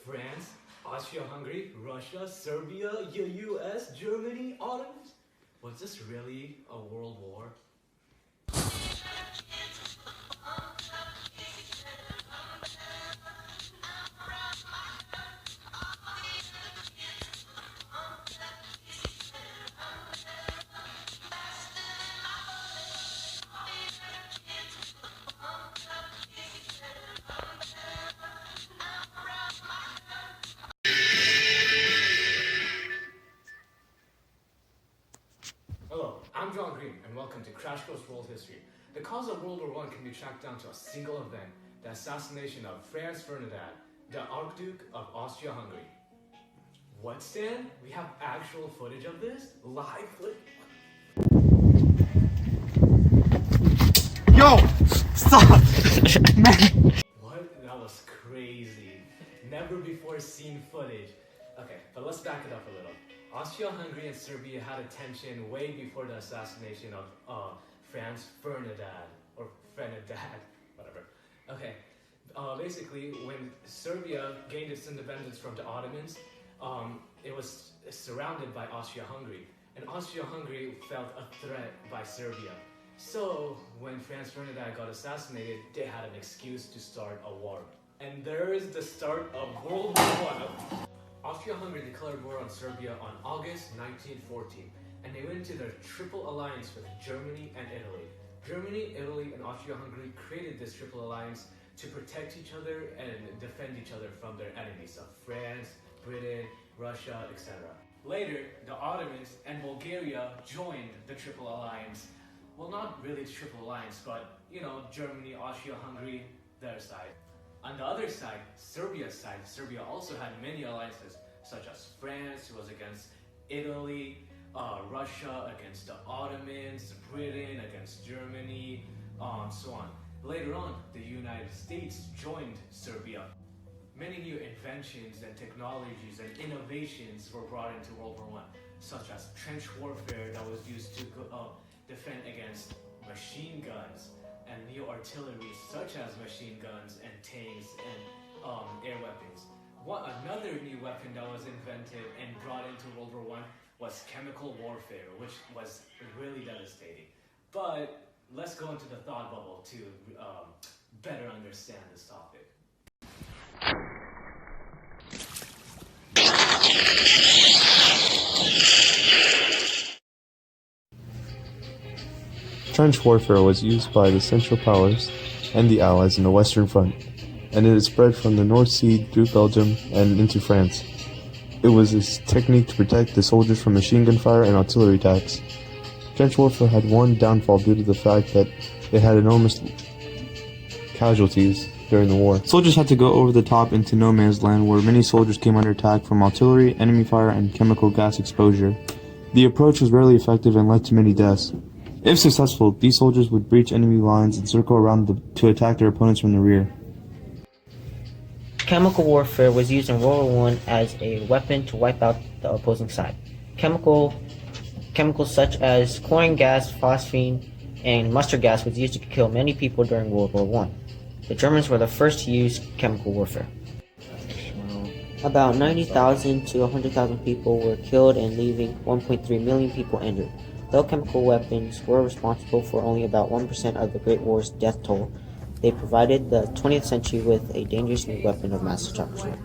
France, Austria-Hungary, Russia, Serbia, US, Germany, Ottomans? Was this really a world war? Hello, I'm John Green, and welcome to Crash Course World History. The cause of World War I can be tracked down to a single event, the assassination of Franz Ferdinand, the Archduke of Austria-Hungary. What, Stan? We have actual footage of this? Live footage? Yo! Stop! Man! What? That was crazy. Never before seen footage. Okay, but let's back it up a little. Austria-Hungary and Serbia had a tension way before the assassination of Franz Ferdinand, or Ferdinand, whatever. Okay, basically when Serbia gained its independence from the Ottomans, it was surrounded by Austria-Hungary, and Austria-Hungary felt a threat by Serbia. So when Franz Ferdinand got assassinated, they had an excuse to start a war. And there is the start of World War I. Austria-Hungary declared war on Serbia on August 1914, and they went into their triple alliance with Germany and Italy. Germany, Italy, and Austria-Hungary created this triple alliance to protect each other and defend each other from their enemies of France, Britain, Russia, etc. Later, the Ottomans and Bulgaria joined the triple alliance. Well, not really triple alliance, but, Germany, Austria-Hungary, their side. On the other side, Serbia's side, Serbia also had many alliances, such as France, who was against Italy, Russia against the Ottomans, Britain against Germany, so on. Later on, the United States joined Serbia. Many new inventions and technologies and innovations were brought into World War I, such as trench warfare that was used to defend against machine guns, and new artillery such as machine guns and tanks and air weapons. Another new weapon that was invented and brought into World War I was chemical warfare, which was really devastating. But let's go into the thought bubble to better understand this topic. Trench warfare was used by the Central Powers and the Allies in the Western Front, and it had spread from the North Sea through Belgium and into France. It was a technique to protect the soldiers from machine gun fire and artillery attacks. Trench warfare had one downfall due to the fact that it had enormous casualties during the war. Soldiers had to go over the top into no man's land, where many soldiers came under attack from artillery, enemy fire, and chemical gas exposure. The approach was rarely effective and led to many deaths. If successful, these soldiers would breach enemy lines and circle around to attack their opponents from the rear. Chemical warfare was used in World War I as a weapon to wipe out the opposing side. Chemicals such as chlorine gas, phosphine, and mustard gas was used to kill many people during World War I. The Germans were the first to use chemical warfare. About 90,000 to 100,000 people were killed and leaving 1.3 million people injured. Though chemical weapons were responsible for only about 1% of the Great War's death toll, they provided the 20th century with a dangerous new weapon of mass destruction.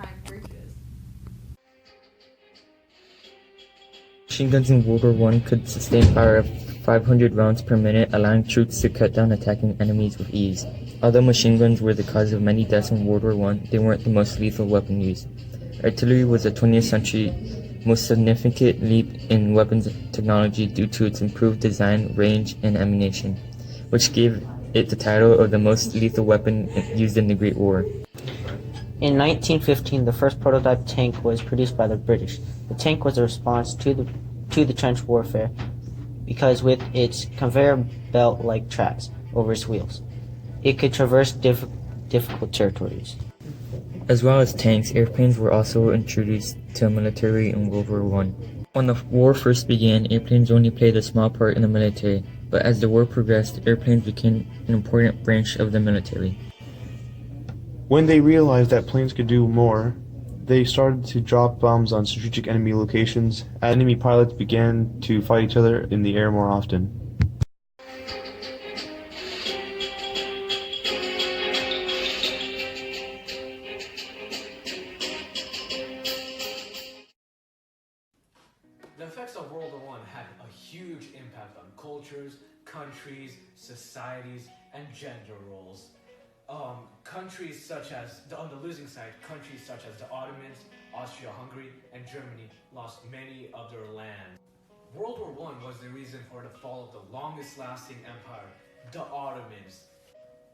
Machine guns in World War I could sustain fire of 500 rounds per minute, allowing troops to cut down attacking enemies with ease. Although machine guns were the cause of many deaths in World War I, they weren't the most lethal weapon used. Artillery was the 20th century most significant leap in weapons technology due to its improved design, range, and ammunition, which gave it the title of the most lethal weapon used in the Great War. In 1915, the first prototype tank was produced by the British. The tank was a response to the trench warfare because with its conveyor belt-like tracks over its wheels, it could traverse difficult territories. As well as tanks, airplanes were also introduced to the military in World War I. When the war first began, airplanes only played a small part in the military, but as the war progressed, airplanes became an important branch of the military. When they realized that planes could do more, They started to drop bombs on strategic enemy locations. Enemy pilots began to fight each other in the air more often. The effects of World War I had a huge impact on cultures, countries, societies, and gender roles. Countries such as, on the losing side, countries such as the Ottomans, Austria-Hungary, and Germany lost many of their lands. World War I was the reason for the fall of the longest lasting empire, the Ottomans.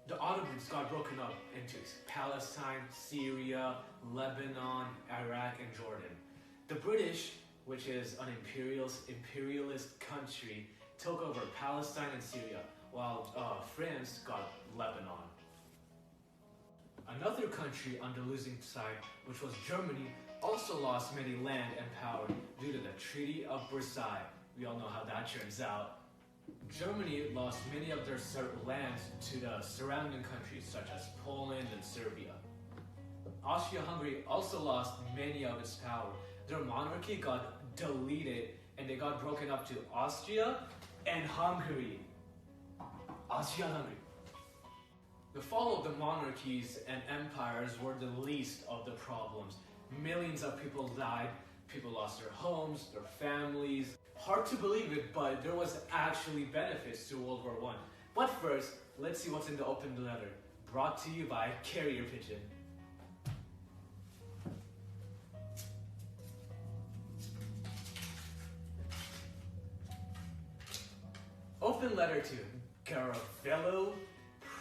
The Ottomans got broken up into Palestine, Syria, Lebanon, Iraq, and Jordan. The British, which is an imperialist country, took over Palestine and Syria, while France got Lebanon. Another country on the losing side, which was Germany, also lost many land and power due to the Treaty of Versailles. We all know how that turns out. Germany lost many of their lands to the surrounding countries such as Poland and Serbia. Austria-Hungary also lost many of its power. Their monarchy got deleted and they got broken up to Austria and Hungary. Austria-Hungary. The fall of the monarchies and empires were the least of the problems. Millions of people died, people lost their homes, their families. Hard to believe it, but there was actually benefits to World War I. But first, let's see what's in the open letter, brought to you by Carrier Pigeon. Open letter to Garavello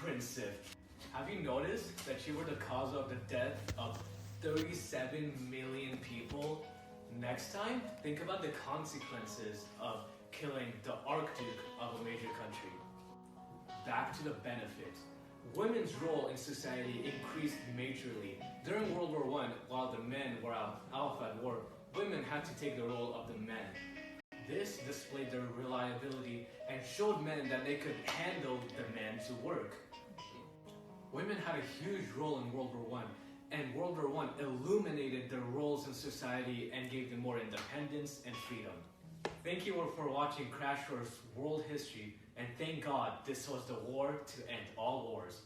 Princip. Have you noticed that you were the cause of the death of 37 million people? Next time, think about the consequences of killing the Archduke of a major country. Back to the benefits. Women's role in society increased majorly. During World War I, while the men were out at war, women had to take the role of the men. This displayed their reliability and showed men that they could handle the men to work. Women had a huge role in World War I, and World War I illuminated their roles in society and gave them more independence and freedom. Thank you all for watching Crash Course World History, and thank God this was the war to end all wars.